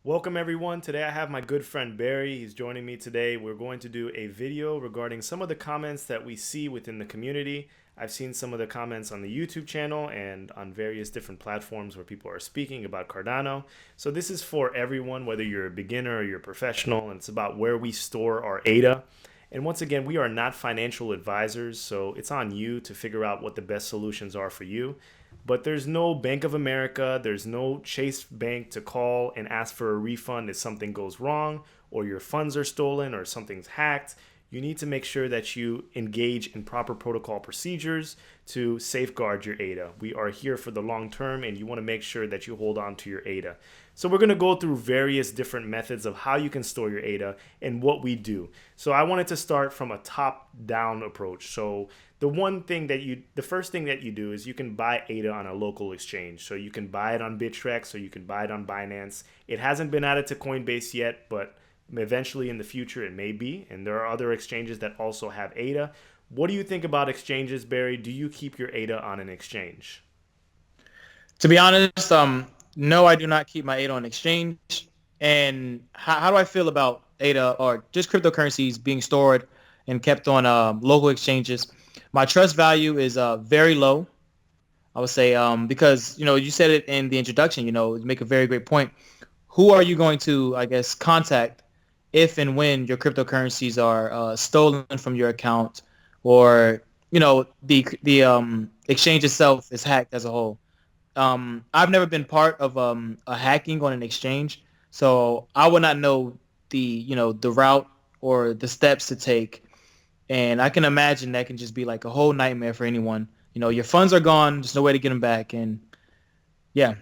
Welcome everyone. Today I have my good friend Barry. He's joining me today. We're going to do a video regarding some of the comments that we see within the community. I've seen some of the comments on the YouTube channel and on various different platforms where people are speaking about Cardano. So this is for everyone, whether you're a beginner or you're a professional, and it's about where we store our ADA. And once again, we are not financial advisors, so it's on you to figure out what the best solutions are for you. But there's no Bank of America, there's no Chase Bank to call and ask for a refund if something goes wrong or your funds are stolen or something's hacked. You need to make sure that you engage in proper protocol procedures to safeguard your ADA. We are here for the long term and you want to make sure that you hold on to your ADA. So we're going to go through various different methods of how you can store your ADA and what we do. So I wanted to start from a top down approach. So the first thing that you do is you can buy ADA on a local exchange. So you can buy it on Bittrex or you can buy it on Binance. It hasn't been added to Coinbase yet, but eventually in the future it may be. And there are other exchanges that also have ADA. What do you think about exchanges, Barry? Do you keep your ADA on an exchange? To be honest, no, I do not keep my ADA on exchange. And how do I feel about ADA or just cryptocurrencies being stored and kept on local exchanges? My trust value is very low. I would say because you said it in the introduction. You make a very great point. Who are you going to, I guess, contact if and when your cryptocurrencies are stolen from your account, or the exchange itself is hacked as a whole? I've never been part of a hacking on an exchange, so I would not know the route or the steps to take, and I can imagine that can just be like a whole nightmare for anyone. Your funds are gone, there's no way to get them back, and yeah.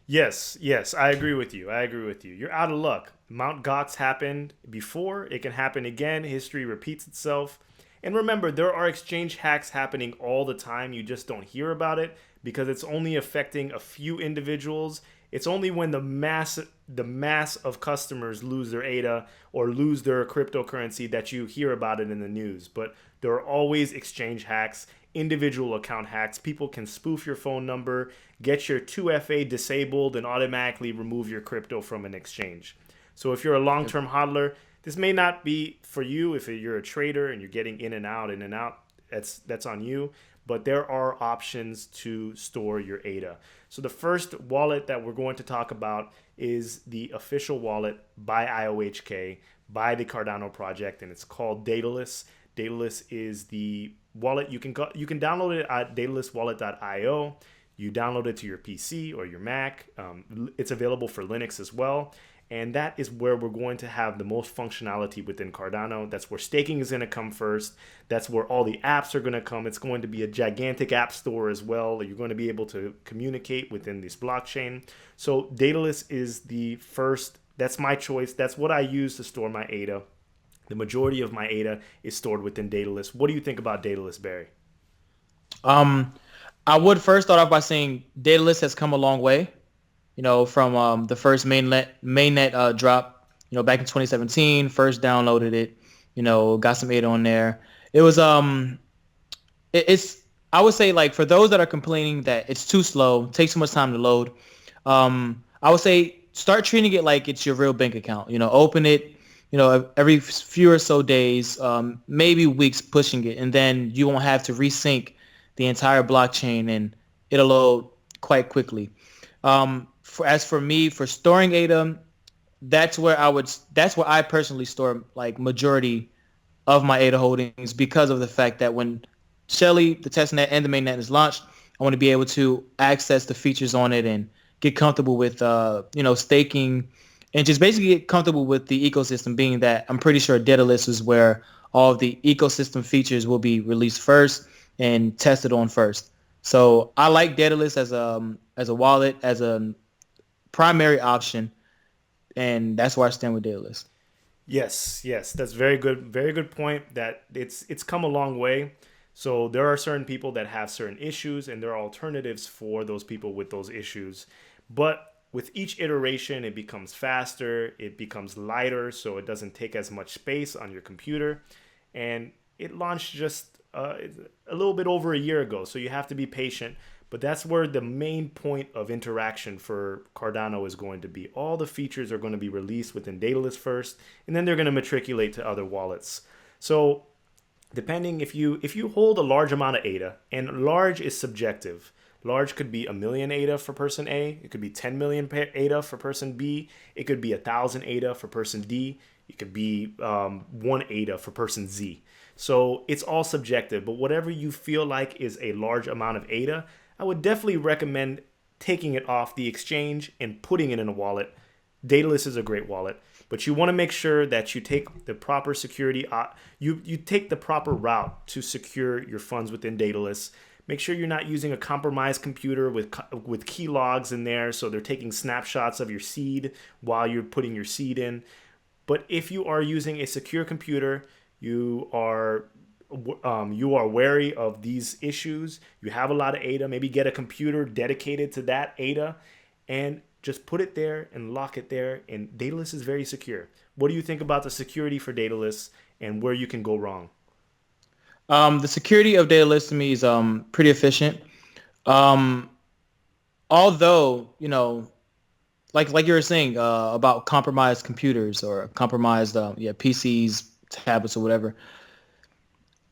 Yes, I agree with you. I agree with you. You're out of luck. Mount Gox happened before. It can happen again. History repeats itself. And remember, there are exchange hacks happening all the time. You just don't hear about it because it's only affecting a few individuals. It's only when the mass of customers lose their ADA or lose their cryptocurrency that you hear about it in the news. But there are always exchange hacks, individual account hacks. People can spoof your phone number, get your 2FA disabled, and automatically remove your crypto from an exchange. So if you're a long-term hodler, this may not be for you. If you're a trader and you're getting in and out, that's on you. But there are options to store your ADA. So the first wallet that we're going to talk about is the official wallet by IOHK, by the Cardano project, and it's called Daedalus. Daedalus is the wallet. You can download it at daedaluswallet.io. You download it to your PC or your Mac. It's available for Linux as well. And that is where we're going to have the most functionality within Cardano. That's where staking is going to come first. That's where all the apps are going to come. It's going to be a gigantic app store as well. You're going to be able to communicate within this blockchain. So Daedalus is the first. That's my choice. That's what I use to store my ADA. The majority of my ADA is stored within Daedalus. What do you think about Daedalus, Barry? Um, I would first start off by saying Daedalus has come a long way. From the first mainnet drop, back in 2017. First downloaded it, got some ADA on there. It was it's I would say, like, for those that are complaining that it's too slow, takes too much time to load, I would say start treating it like it's your real bank account. Open it, every few or so days, maybe weeks pushing it, and then you won't have to resync the entire blockchain, and it'll load quite quickly. As for me, for storing ADA, that's where I personally store, like, majority of my ADA holdings, because of the fact that when Shelly, the testnet, and the mainnet is launched, I want to be able to access the features on it and get comfortable with staking, and just basically get comfortable with the ecosystem, being that I'm pretty sure Daedalus is where all of the ecosystem features will be released first and tested on first. So I like Daedalus as a wallet, as a primary option, and that's why I stand with Daedalus. Yes, that's very good point. That it's come a long way. So there are certain people that have certain issues, and there are alternatives for those people with those issues. But with each iteration, it becomes faster, it becomes lighter, so it doesn't take as much space on your computer. And it launched just a little bit over a year ago, so you have to be patient. But that's where the main point of interaction for Cardano is going to be. All the features are going to be released within Daedalus first, and then they're going to matriculate to other wallets. So depending, if you hold a large amount of ADA, and large is subjective. Large could be a million ADA for person A. It could be 10 million ADA for person B. It could be 1,000 ADA for person D. It could be 1 ADA for person Z. So it's all subjective, but whatever you feel like is a large amount of ADA, I would definitely recommend taking it off the exchange and putting it in a wallet. Daedalus is a great wallet, but you want to make sure that you take the proper security. You take the proper route to secure your funds within Daedalus. Make sure you're not using a compromised computer with key logs in there, so they're taking snapshots of your seed while you're putting your seed in. But if you are using a secure computer, you are wary of these issues. You have a lot of ADA. Maybe get a computer dedicated to that ADA, and just put it there and lock it there. And Daedalus is very secure. What do you think about the security for Daedalus and where you can go wrong? The security of Daedalus to me is pretty efficient. Um, Although, like you were saying about compromised computers or compromised PCs, tablets, or whatever.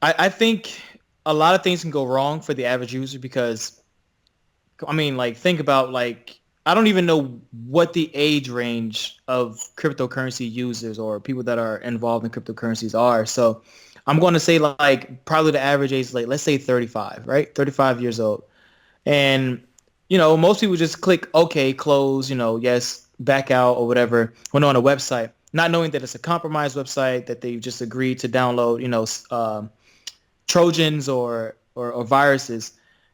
I think a lot of things can go wrong for the average user because, I mean, like think about like I don't even know what the age range of cryptocurrency users or people that are involved in cryptocurrencies are. So I'm going to say like probably the average age is like let's say 35, right? 35 years old. And most people just click OK, close, yes, back out or whatever when on a website, not knowing that it's a compromised website that they just agreed to download, Trojans or viruses.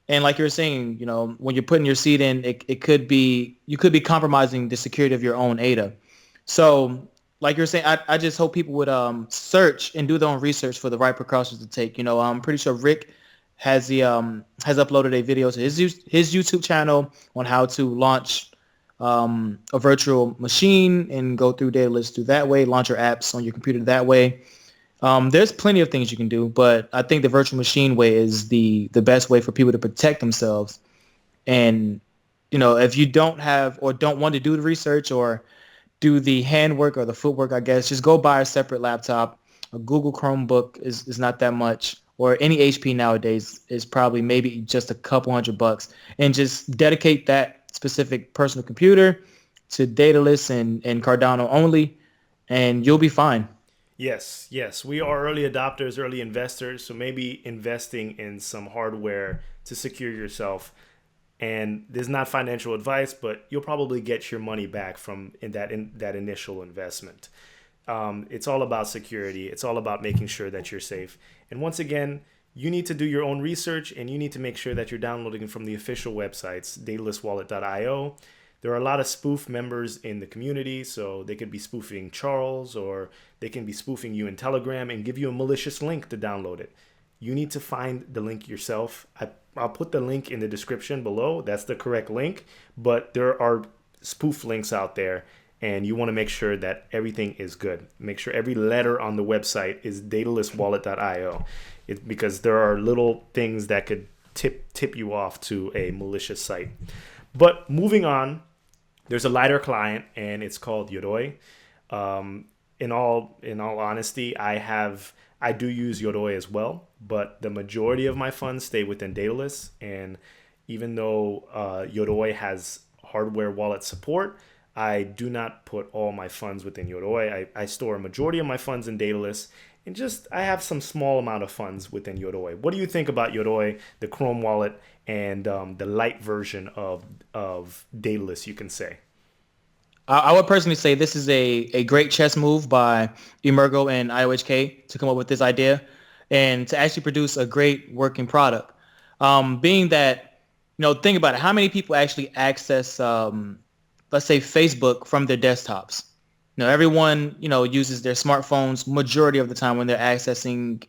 And like you were saying, when you're putting your seed in, it could be you could be compromising the security of your own ADA. So like you're saying, I just hope people would search and do their own research for the right precautions to take. I'm pretty sure Rick has uploaded a video to his YouTube channel on how to launch a virtual machine and go through Daedalus through that way, launch your apps on your computer that way. There's plenty of things you can do, but I think the virtual machine way is the best way for people to protect themselves. And, if you don't have or don't want to do the research or do the handwork or the footwork, I guess, just go buy a separate laptop. A Google Chromebook is not that much, or any HP nowadays is probably maybe just a couple $100, and just dedicate that specific personal computer to Daedalus and Cardano only, and you'll be fine. Yes, yes. We are early adopters, early investors, so maybe investing in some hardware to secure yourself. And there's not financial advice, but you'll probably get your money back from in that initial investment. It's all about security. It's all about making sure that you're safe. And once again, you need to do your own research, and you need to make sure that you're downloading from the official websites, daedaluswallet.io. There are a lot of spoof members in the community, so they could be spoofing Charles, or they can be spoofing you in Telegram and give you a malicious link to download it. You need to find the link yourself. I'll put the link in the description below. That's the correct link, but there are spoof links out there, and you want to make sure that everything is good. Make sure every letter on the website is daedaluswallet.io, because there are little things that could tip you off to a malicious site. But moving on, there's a lighter client, and it's called Yoroi. In all honesty, I do use Yoroi as well, but the majority of my funds stay within Daedalus. And even though Yoroi has hardware wallet support, I do not put all my funds within Yoroi. I store a majority of my funds in Daedalus, and just I have some small amount of funds within Yoroi. What do you think about Yoroi, the Chrome wallet, and the light version of Daedalus, you can say? I would personally say this is a great chess move by Emergo and IOHK to come up with this idea and to actually produce a great working product. Being that, think about it. How many people actually access, let's say, Facebook from their desktops? Everyone, uses their smartphones majority of the time when they're accessing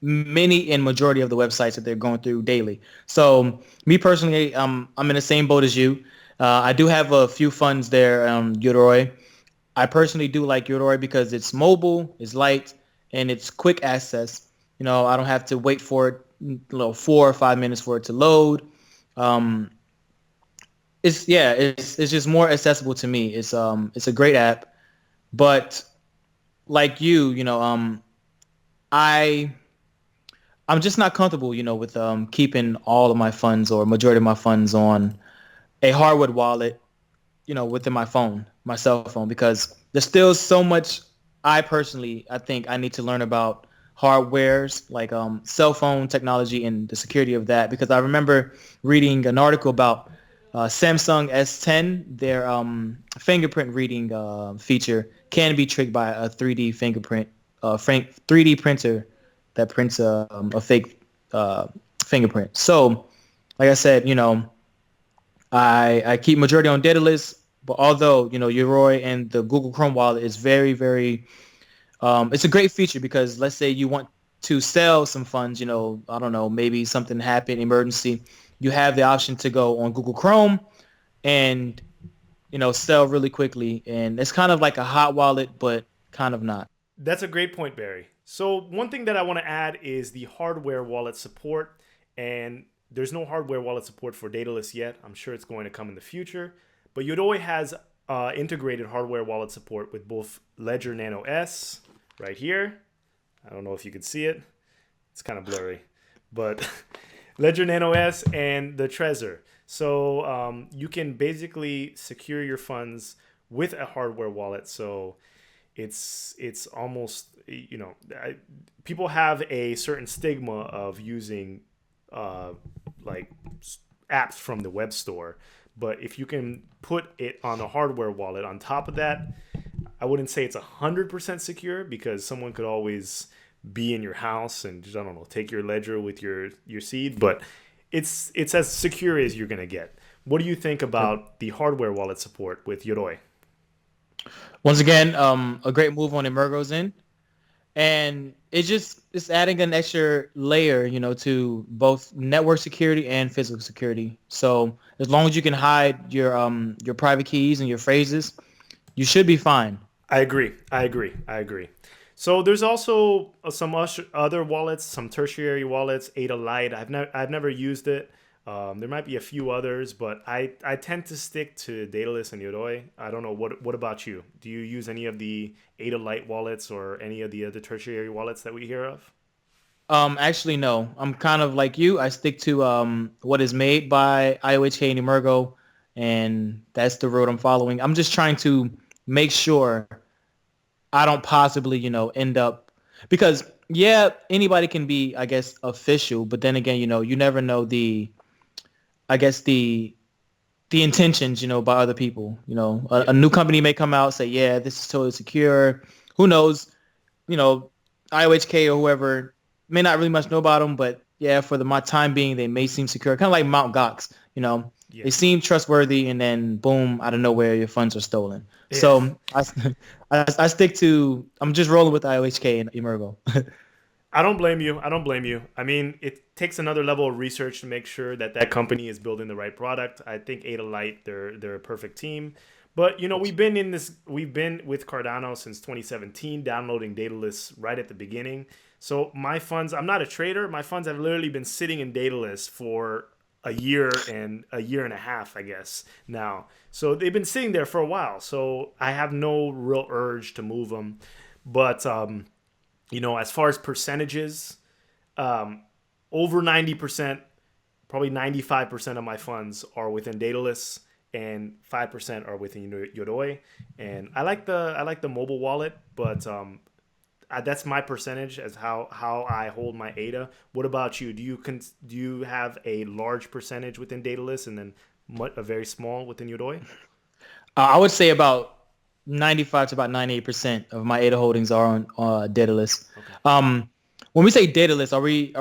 many and majority of the websites that they're going through daily. So me personally, I'm in the same boat as you. I do have a few funds there, Yoroi. I personally do like Yoroi because it's mobile, it's light, and it's quick access. I don't have to wait for it, 4 or 5 minutes for it to load. Um, it's just more accessible to me. It's a great app, but like I I'm just not comfortable, with keeping all of my funds or majority of my funds on a hardwood wallet, within my phone, my cell phone, because there's still so much I think I need to learn about hardwares like cell phone technology and the security of that. Because I remember reading an article about Samsung S10, their fingerprint reading feature can be tricked by a 3D fingerprint, 3D printer that prints a fake uh, fingerprint. So, like I said, I keep majority on Daedalus, but although Yoroi and the Google Chrome wallet is very very, it's a great feature because let's say you want to sell some funds, I don't know, maybe something happened, emergency, you have the option to go on Google Chrome and sell really quickly, and it's kind of like a hot wallet, but kind of not. That's a great point, Barry. So one thing that I want to add is the hardware wallet support, and there's no hardware wallet support for Daedalus yet. I'm sure it's going to come in the future, but Yoroi has integrated hardware wallet support with both Ledger Nano S right here. I don't know if you can see it. It's kind of blurry, but Ledger Nano S and the Trezor. So you can basically secure your funds with a hardware wallet. So it's almost, people have a certain stigma of using uh, like apps from the web store, but if you can put it on a hardware wallet on top of that, I wouldn't say it's 100% secure because someone could always be in your house and just, I don't know, take your ledger with your seed, but it's as secure as you're gonna get. What do you think about the hardware wallet support with Yoroi? Once again, a great move on Emergo's end, and it's adding an extra layer, to both network security and physical security. So as long as you can hide your private keys and your phrases, you should be fine. I agree. I agree. I agree. So there's also some other wallets, some tertiary wallets. Ada Lite. I've never used it. There might be a few others, but I tend to stick to Daedalus and Yoroi. I don't know what about you? Do you use any of the Ada Lite wallets or any of the other tertiary wallets that we hear of? Actually, no. I'm kind of like you. I stick to what is made by IOHK and Emergo, and that's the road I'm following. I'm just trying to make sure I don't possibly, end up because yeah, anybody can be, I guess, official, but then again, you never know I guess the intentions, by other people. A new company may come out say, yeah, this is totally secure. Who knows? You know, IOHK or whoever may not really much know about them, but yeah, for my time being, they may seem secure. Kind of like Mount Gox. Yeah. They seem trustworthy, and then boom, out of nowhere, your funds are stolen. Yeah. So I stick to. I'm just rolling with IOHK and Emergo. I don't blame you. I don't blame you. I mean, it takes another level of research to make sure that that company is building the right product. I think Ada Light, they're a perfect team. But we've been with Cardano since 2017, downloading Daedalus right at the beginning. So my funds, I'm not a trader. My funds have literally been sitting in Daedalus for a year and a half, I guess now. So they've been sitting there for a while. So I have no real urge to move them. But as far as percentages, um, over 90%, probably 95% of my funds are within Daedalus and 5% are within Yoroi. And I like the mobile wallet, but that's my percentage as how I hold my ADA. What about you? Do you have a large percentage within Daedalus and then a very small within Yoroi? I would say about 95 to about 98% of my ADA holdings are on Daedalus. Okay. When we say Daedalus, are we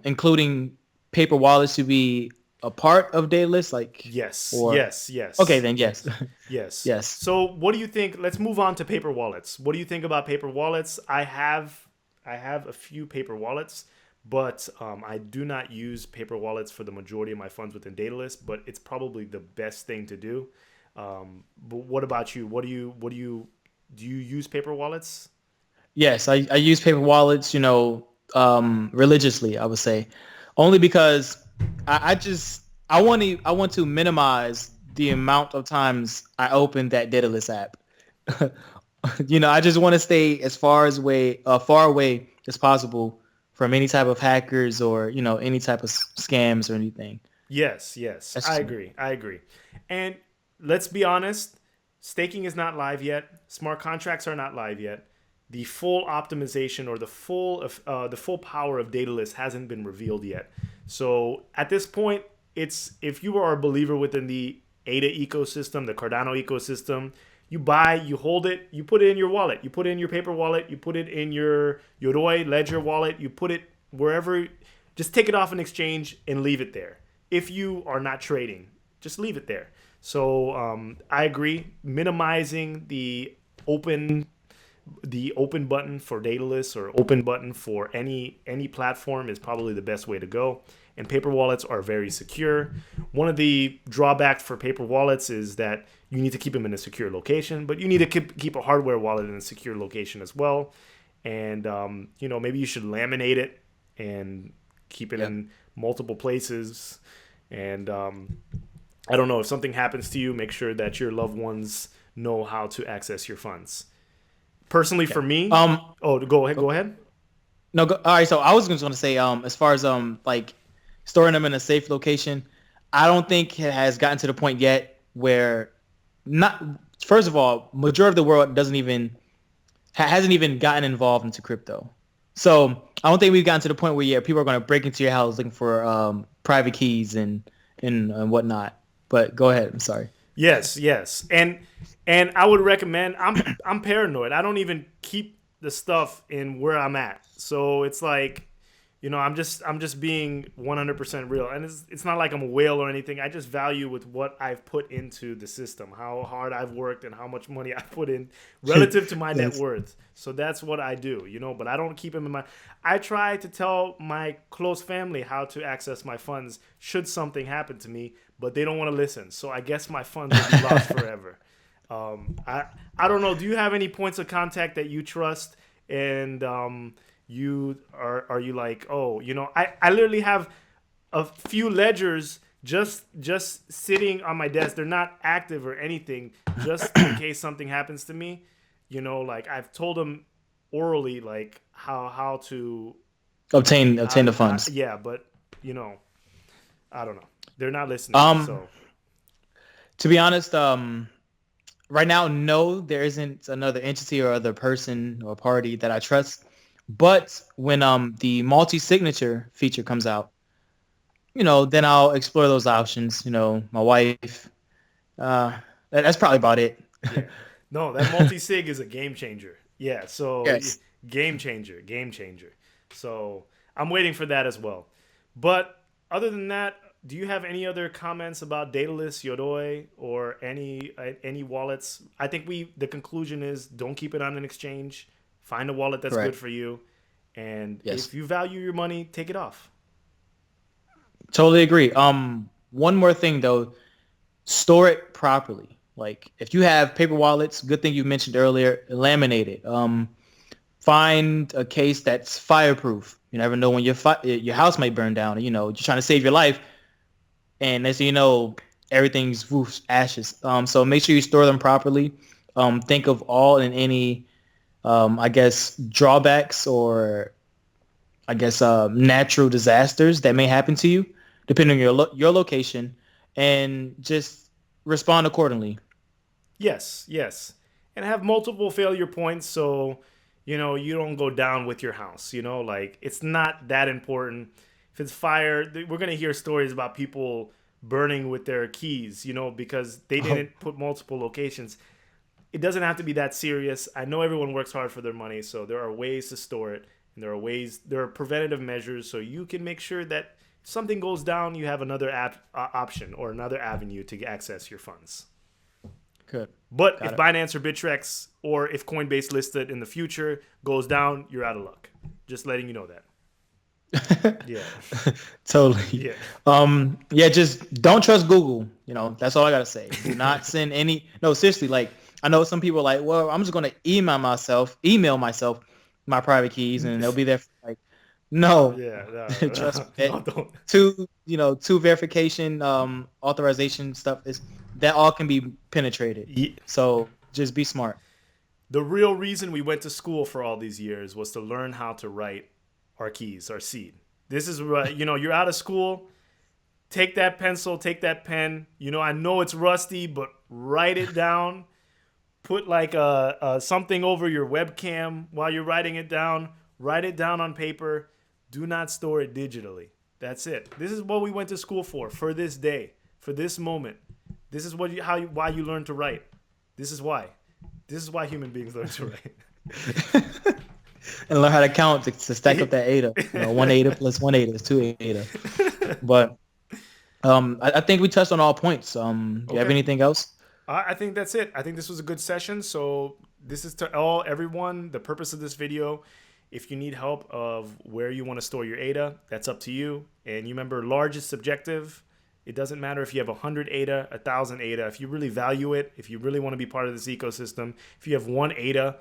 including paper wallets to be a part of Daedalus, like, Yes, or yes, okay, yes, then yes, yes. yes. So, what do you think? Let's move on to paper wallets. What do you think about paper wallets? I have a few paper wallets, but I do not use paper wallets for the majority of my funds within Daedalus. But it's probably the best thing to do. But what about you? Do you use paper wallets? Yes, I use paper wallets, religiously, I would say. Only because I I want to minimize the amount of times I open that Daedalus app. I just want to stay as far away as possible from any type of hackers or any type of scams or anything. Yes, yes, That's I just me. agree. I agree. And let's be honest, staking is not live yet. Smart contracts are not live yet. The full optimization or the full power of Daedalus hasn't been revealed yet. So at this point, it's if you are a believer within the ADA ecosystem, the Cardano ecosystem, you buy, you hold it, you put it in your wallet, you put it in your paper wallet, you put it in your Yoroi Ledger wallet, you put it wherever. Just take it off an exchange and leave it there. If you are not trading, just leave it there. So I agree. Minimizing open the open button for Daedalus or open button for any platform is probably the best way to go. And paper wallets are very secure. One of the drawbacks for paper wallets is that you need to keep them in a secure location, but you need to keep a hardware wallet in a secure location as well. And maybe you should laminate it and keep it Yeah. in multiple places. And I don't know, if something happens to you, make sure that your loved ones know how to access your funds. Personally, Yeah. for me, Um. oh, go ahead, go ahead. No. All right. So I was just going to say, as far as like storing them in a safe location, I don't think it has gotten to the point yet where not. First of all, majority of the world doesn't even hasn't even gotten involved into crypto. So I don't think we've gotten to the point where people are going to break into your house looking for private keys and whatnot. But go ahead. I'm sorry. Yes, yes, and I would recommend. I'm paranoid. I don't even keep the stuff in where I'm at. So it's like, I'm just being 100% real, and it's not like I'm a whale or anything. I just value with what I've put into the system, how hard I've worked, and how much money I put in relative to my net Yes. worth. So that's what I do, But I don't keep them in my. I try to tell my close family how to access my funds should something happen to me, but they don't want to listen. So I guess my funds will be lost forever. I don't know. Do you have any points of contact that you trust? And are you like, oh, I literally have a few ledgers just sitting on my desk. They're not active or anything, just in case something happens to me. Like I've told them orally, like how to Obtain the funds. yeah, but I don't know. They're not listening. Um, So to be honest, right now, no, there isn't another entity or other person or party that I trust. But when the multi-signature feature comes out, then I'll explore those options. My wife. That's probably about it. yeah, no, that multi sig is a game changer. Yeah, so Yes. game changer, game changer. So I'm waiting for that as well. But other than that, do you have any other comments about Daedalus, Yoroi, or any wallets? I think the conclusion is don't keep it on an exchange. Find a wallet that's good Correct. for you, and Yes. if you value your money, take it off. Totally agree. One more thing though, store it properly. Like if you have paper wallets, good thing you mentioned earlier, laminate it. Find a case that's fireproof. You never know when your house might burn down. You're trying to save your life, and next thing you know, everything's ashes. So make sure you store them properly. Think of all and any, I guess, drawbacks or I guess natural disasters that may happen to you, depending on your location, and just respond accordingly. Yes, yes. And have multiple failure points so you don't go down with your house, like it's not that important. If it's fire, we're going to hear stories about people burning with their keys, because they Oh, didn't put multiple locations. It doesn't have to be that serious. I know everyone works hard for their money, so there are ways to store it, and there are preventative measures so you can make sure that if something goes down, you have another option or another avenue to access your funds. good. But Got if it. Binance or Bittrex or if Coinbase listed in the future goes down, you're out of luck. Just letting you know that. Yeah. Totally. Yeah. Yeah, just don't trust Google. That's all I gotta say. Do not send any. No, seriously. Like I know some people are like, well, I'm just gonna email myself my private keys, and they'll be there for like No, Yeah, trust me. no, don't. Two verification authorization stuff is that all can be penetrated. Ye- So just be smart. The real reason we went to school for all these years was to learn how to write our keys, our seed. This is what, you're out of school. Take that pencil, take that pen. I know it's rusty, but write it down. Put like a something over your webcam while you're writing it down. Write it down on paper. Do not store it digitally. That's it. This is what we went to school for this day, for this moment. This is why you learn to write. This is why. This is why human beings learn to write. And learn how to count to stack up that ADA. 1 ADA plus 1 ADA is 2 ADA. But I think we touched on all points. Do you have anything else? I think that's it. I think this was a good session. So this is to everyone. The purpose of this video, if you need help of where you want to store your ADA, that's up to you. And you remember, large is subjective. It doesn't matter if you have 100 ADA, 1,000 ADA. If you really value it, if you really want to be part of this ecosystem, if you have one ADA,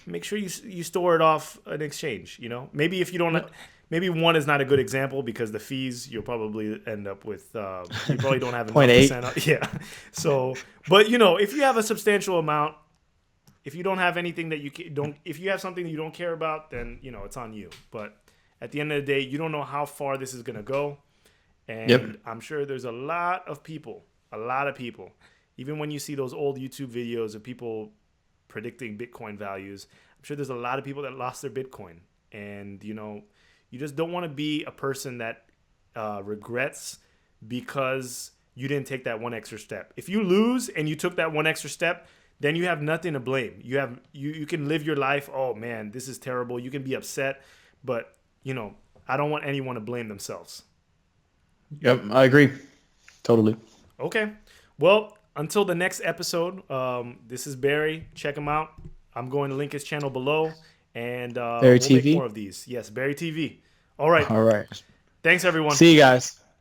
make sure you store it off an exchange. Maybe if you don't, maybe one is not a good example because the fees you'll probably end up with. You probably don't have enough percent. Yeah. So, but if you have a substantial amount, if you don't have anything that if you have something that you don't care about, then it's on you. But at the end of the day, you don't know how far this is gonna go. And I'm sure there's a lot of people, even when you see those old YouTube videos of people predicting Bitcoin values, I'm sure there's a lot of people that lost their Bitcoin. And, you just don't want to be a person that regrets because you didn't take that one extra step. If you lose and you took that one extra step, then you have nothing to blame. You can live your life. Oh, man, this is terrible. You can be upset. But, I don't want anyone to blame themselves. Yep, I agree. Totally. Okay. Well, until the next episode, this is Barry. Check him out. I'm going to link his channel below. And Barry we'll TV? make more of these. Yes, Barry TV. All right. All right. Thanks, everyone. See you guys.